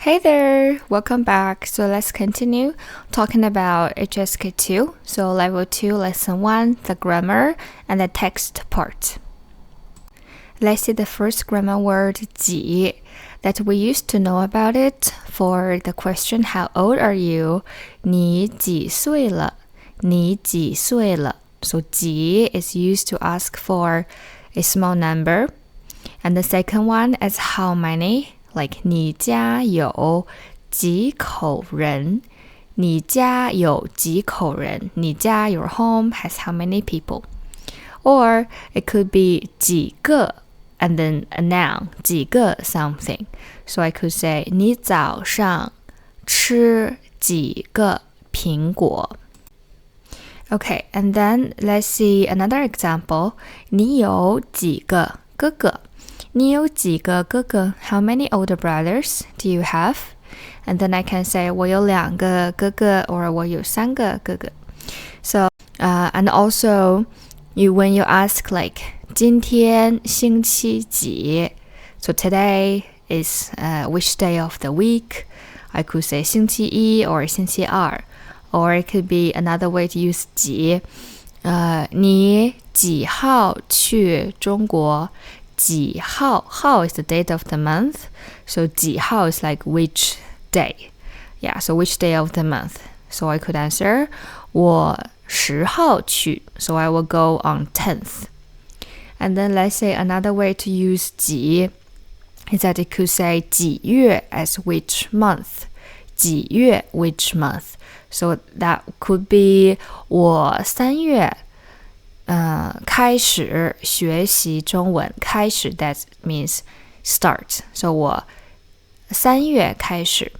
Hey there, welcome back. So let's continue talking about HSK 2. So level 2, lesson 1, the grammar and the text part. Let's see the first grammar word 几 that we used to know about it for the question how old are you? 你几岁了?你几岁了? So 几 is used to ask for a small number. And the second one is how many? Like 你家有几口人?你家有几口人?你家 your home has how many people? Or it could be 几个 and then a noun, 几个 something. So I could say 你早上吃几个苹果? Okay, and then let's see another example. 你有几个哥哥?你有几个哥哥? How many older brothers do you have? And then I can say 我有两个哥哥 or 我有三个哥哥. So, and also when you ask like 今天星期几? So today is which day of the week? I could say 星期一 or 星期二. Or it could be another way to use 几. 你几号去中国? 几号 is the date of the month. So 几号 is like which day. Yeah, so which day of the month. So I could answer 我10号去. So I will go on 10th. And then let's say another way to use 几 is that it could say 几月 as which month. 几月 which month. So that could be 我3月开始学习中文. 开始 that means start. So 我3月开始.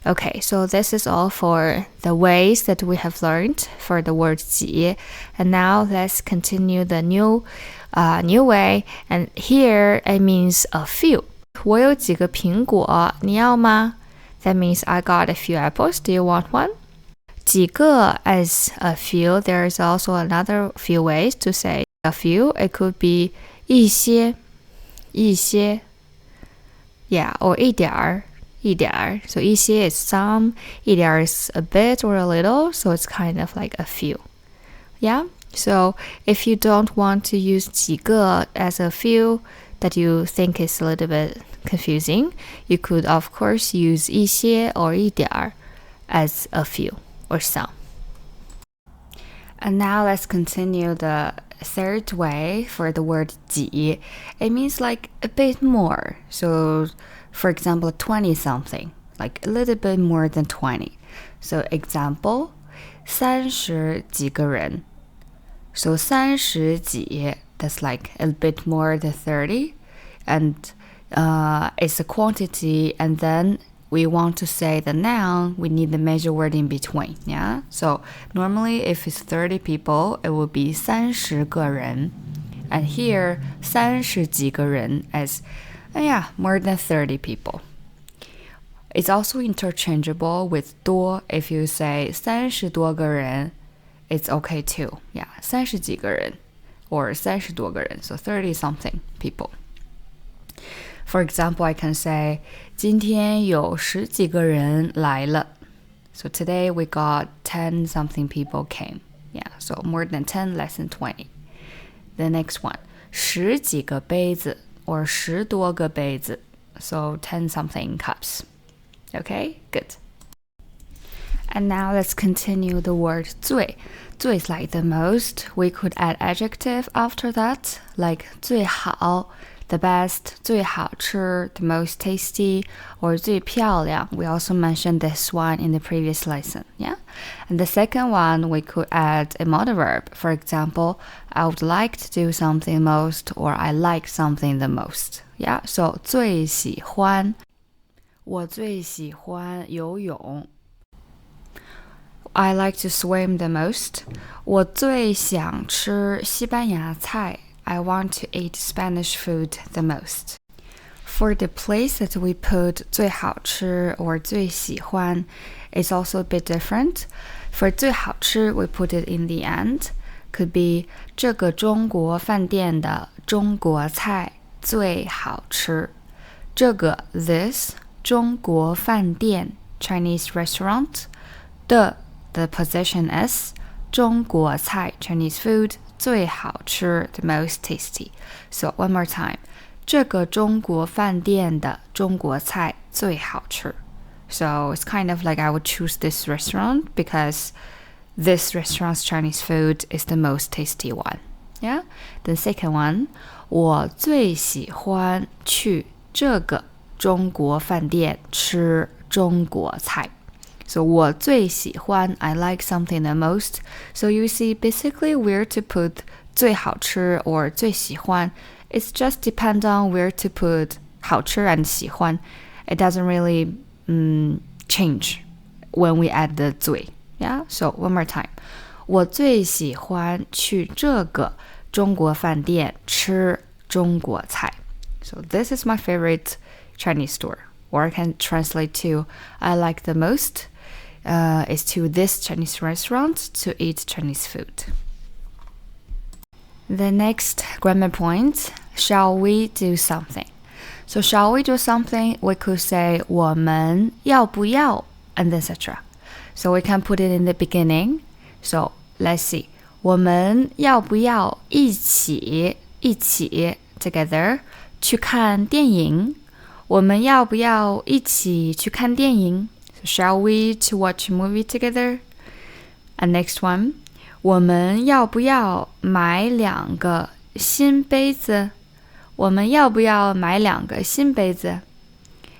Okay, so this is all for the ways that we have learned for the word 几. And now let's continue the new way. And here it means a few. 我有几个苹果,你要吗? That means I got a few apples. Do you want one? 几个 as a few. There is also another few ways to say a few. It could be 一些 yeah, or 一点儿 So 一些 is some, 一点儿 is a bit or a little, so it's kind of like a few. Yeah, so if you don't want to use 几个 as a few that you think is a little bit confusing, you could of course use 一些 or 一点儿 as a few or some. And now let's continue the third way for the word 几. It means like a bit more. So for example, 20 something, like a little bit more than 20. So example, 30几个人. So 30几, that's like a bit more than 30. And it's a quantity, and then we want to say the noun, we need the measure word in between, yeah? So normally if it's 30 people, it will be 30个人. And here, 30几个人 as, more than 30 people. It's also interchangeable with 多. If you say 30多个人, it's okay too. Yeah, 30几个人 or 30多个人, so 30 something people. For example, I can say 今天有10几个人来了. So today we got 10 something people came. Yeah, so more than 10, less than 20. The next one, 10几个杯子 or 10多个杯子. So 10 something cups. Okay, good. And now let's continue the word 最. 最 is like the most. We could add adjective after that, like 最好, the best, 最好吃, the most tasty, or 最漂亮. We also mentioned this one in the previous lesson, yeah? And the second one, we could add a modal verb. For example, I would like to do something most, or I like something the most. Yeah, so 最喜欢, 我最喜欢游泳. I like to swim the most. 我最想吃西班牙菜. I want to eat Spanish food the most. For the place that we put 最好吃 or 最喜欢, it's also a bit different. For 最好吃, we put it in the end. Could be 这个中国饭店的中国菜最好吃. 这个 this 中国饭店 Chinese restaurant 的 the position is 中国菜 Chinese food 最好吃 the most tasty. So one more time. 这个中国饭店的中国菜最好吃. So it's kind of like I would choose this restaurant because this restaurant's Chinese food is the most tasty one. Yeah? The second one, 我最喜欢去这个中国饭店吃中国菜. So 我最喜欢 I like something the most. So you see, basically where to put 最好吃 or 最喜欢, it's just depend on where to put 好吃 and 喜欢. It doesn't really change when we add the 最. Yeah? So one more time. 我最喜欢去这个中国饭店吃中国菜. So this is my favorite Chinese store. Or I can translate to I like the most is to this Chinese restaurant to eat Chinese food. The next grammar point, shall we do something? So shall we do something? We could say 我们要不要 and etc. So we can put it in the beginning. So let's see. 我们要不要一起 together 去看电影？我们要不要一起去看电影？ So shall we to watch a movie together? And next one. 我们要不要买2个新杯子？我们要不要买2个新杯子？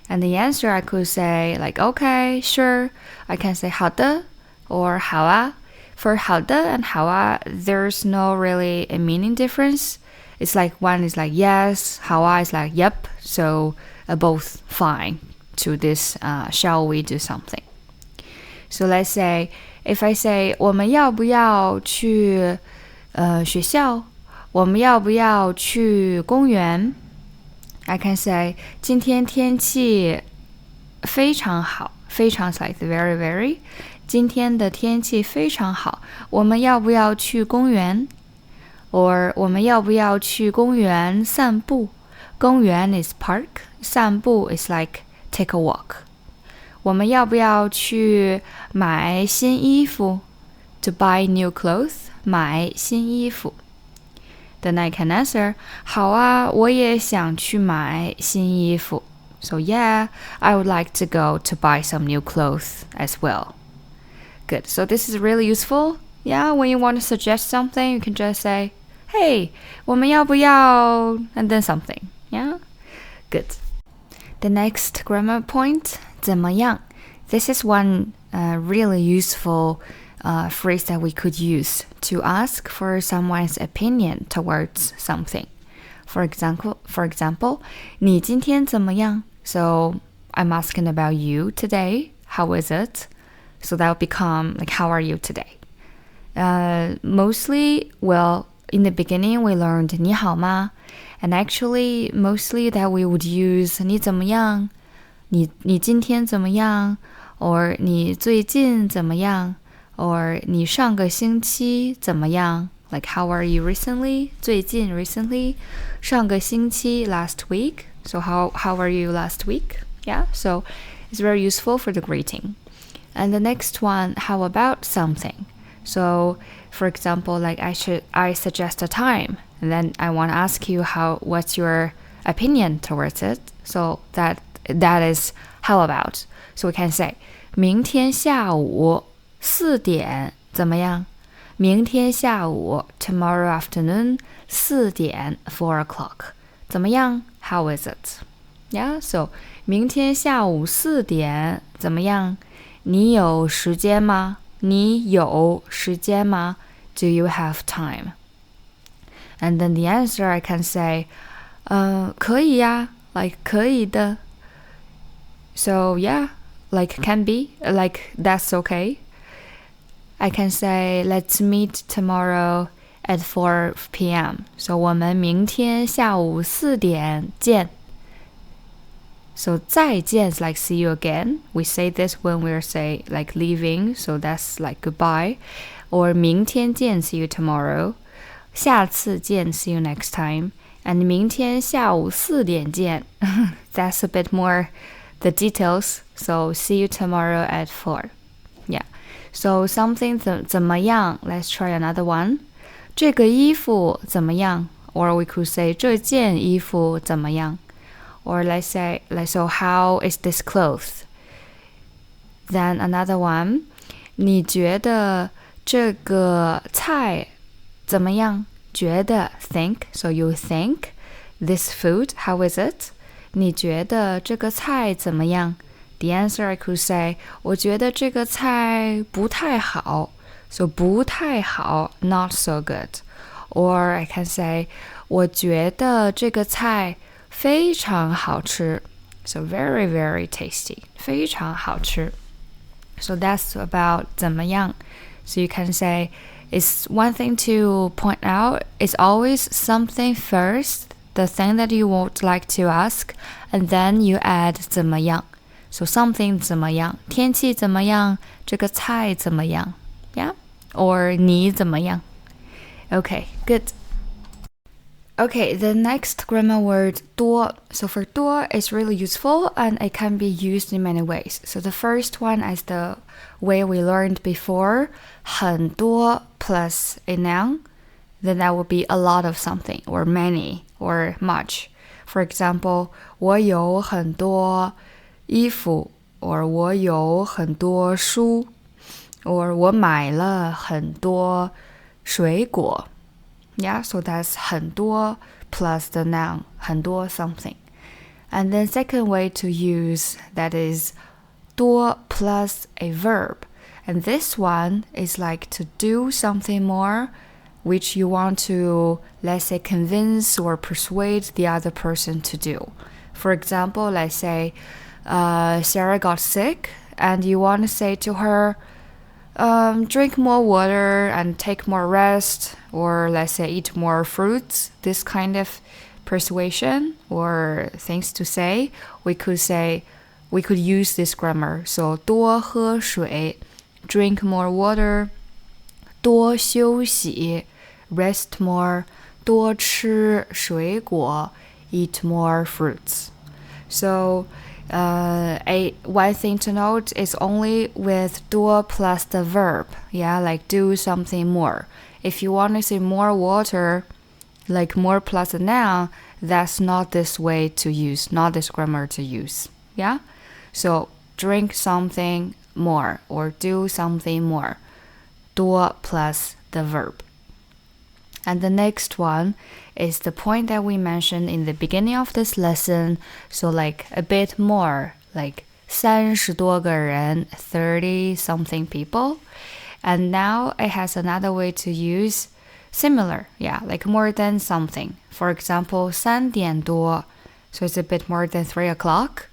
And the answer I could say like, okay, sure. I can say 好的 or 好啊. For 好的 and 好啊, there's no really a meaning difference. It's like one is like yes, 好啊 is like yep. So both fine to this shall we do something. So let's say, if I say 我们要不要去学校？我们要不要去公园？ I can say 今天天气非常好，非常 is like very very. 今天的天气非常好，我们要不要去公园？ Or 我们要不要去公园散步？公园 is park, 散步 is like take a walk. 我们要不要去买新衣服？ To buy new clothes, 买新衣服。Then I can answer, 好啊，我也想去买新衣服。So yeah, I would like to go to buy some new clothes as well. Good. So this is really useful. Yeah, when you want to suggest something, you can just say, hey, 我们要不要 and then something. Yeah? Good. The next grammar point, 怎么样? This is one really useful phrase that we could use to ask for someone's opinion towards something. For example, 你今天怎么样? So I'm asking about you today. How is it? So that will become like, how are you today? Mostly, well, in the beginning we learned 你好吗? And actually, mostly that we would use 你怎么样? 你今天怎么样? Or 你最近怎么样? Or 你上个星期怎么样? Like, how are you recently? 最近 recently. 上个星期 last week. So how are you last week? Yeah, so it's very useful for the greeting. And the next one, how about something? So, for example, like I suggest a time, and then I want to ask you what's your opinion towards it. So that is how about. So we can say 明天下午4点怎么样？明天下午 tomorrow afternoon 4点 4 o'clock 怎么样？ How is it? Yeah, so 明天下午4点怎么样？你有时间吗？你有时间吗？ Do you have time? And then the answer I can say, 可以呀 like 可以的 So yeah, like can be, like that's okay. I can say, let's meet tomorrow at 4 p.m. So 我们明天下午4点见 So 再见 is like see you again. We say this when we're say like leaving, so that's like goodbye. Or 明天见 see you tomorrow. 下次见 see you next time. And 明天下午4点见 that's a bit more the details. So see you tomorrow at 4. Yeah. So something 怎么样? Let's try another one. 这个衣服怎么样? Or we could say 这件衣服怎么样? Or let's say, so how is this clothes? Then another one. 你觉得这个菜怎么样? 觉得 think. So you think this food, how is it? 你觉得这个菜怎么样? The answer I could say, 我觉得这个菜不太好. So 不太好, not so good. Or I can say, 我觉得这个菜非常好吃. So very, very tasty. 非常好吃. So that's about 怎么样. So you can say, it's one thing to point out, it's always something first, the thing that you would like to ask, and then you add 怎么样. So something 怎么样? 天气怎么样? 这个菜怎么样? Yeah? Or 你怎么样? Okay, good. Okay, the next grammar word 多. So for 多 is really useful and it can be used in many ways. So the first one is the way we learned before, 很多 plus a noun, then that would be a lot of something or many or much. For example, 我有很多衣服 or 我有很多书 or 我买了很多水果. Yeah, so that's 很多 plus the noun 很多 something. And then second way to use that is 多 plus a verb. And this one is like to do something more which you want to, let's say, convince or persuade the other person to do. For example, let's say Sarah got sick and you want to say to her, drink more water and take more rest, or let's say eat more fruits. This kind of persuasion or things to say, we could use this grammar. So 多喝水 drink more water, 多休息 rest more, 多吃水果 eat more fruits. So one thing to note is only with 多 plus the verb, yeah, like do something more. If you want to say more water, like more plus a noun, that's not this way to use, not this grammar to use, yeah? So drink something more or do something more, 多 plus the verb. And the next one is the point that we mentioned in the beginning of this lesson. So like a bit more, like 30多个人, 30 something people. And now it has another way to use similar, yeah, like more than something. For example, 3点多, so it's a bit more than 3 o'clock.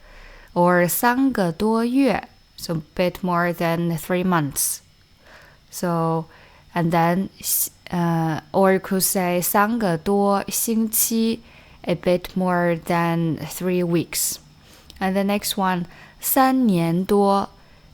Or 3个多月, so a bit more than 3 months. So, and then or you could say 3个多星期, a bit more than 3 weeks. And the next one, 3年多,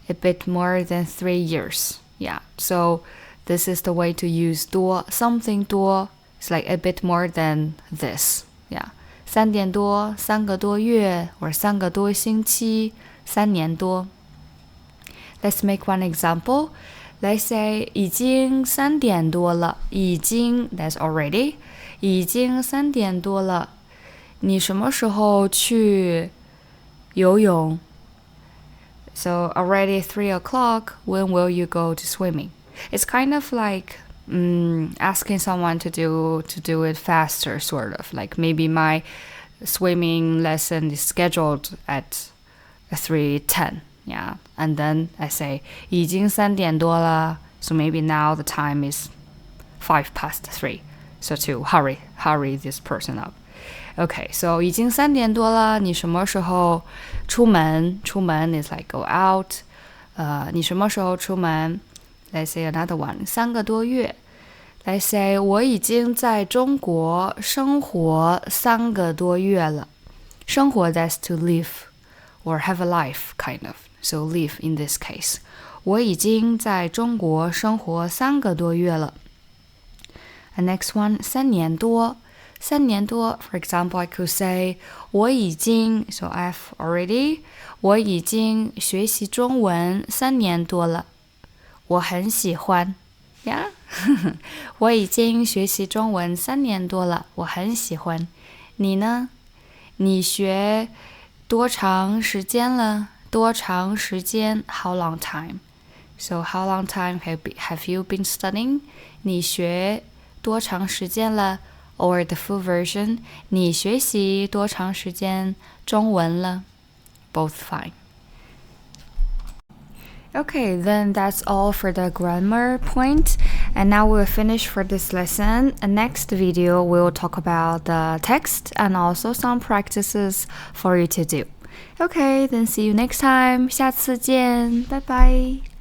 a bit more than 3 years. Yeah, so this is the way to use 多, something 多, it's like a bit more than this. Yeah, 3点多, 3个多月, or 3个多星期, 3年多. Let's make one example. Let's say 已经3点多了，已经 that's already 已经3点多了，你什么时候去游泳？ So already 3 o'clock, when will you go to swimming? It's kind of like asking someone to do it faster, sort of. Like maybe my swimming lesson is scheduled at 3:10. Yeah, and then I say 已经3点多了, so maybe now the time is 3:05. So to hurry this person up. Okay, so 已经3点多了，你什么时候出门？出门 is like go out. 你什么时候出门？ Let's say another one. 3个多月。Let's say 我已经在中国生活3个多月了。生活 that's to live or have a life kind of. So live in this case. 我已经在中国生活3个多月了。And next one, 3年多。3年多 For example, I could say 我已经 So I've already 我已经学习中文3年多了。我很喜欢 Yeah 我已经学习中文3年多了，我很喜欢。你呢？你学多长时间了？多长时间 How long time? So how long time have you been studying? 你学多长时间了 Or the full version 你学习多长时间中文了 Both fine. Okay, then that's all for the grammar point. And now we'll finish for this lesson. And next video, we'll talk about the text and also some practices for you to do. Okay, then see you next time. 下次见，拜拜。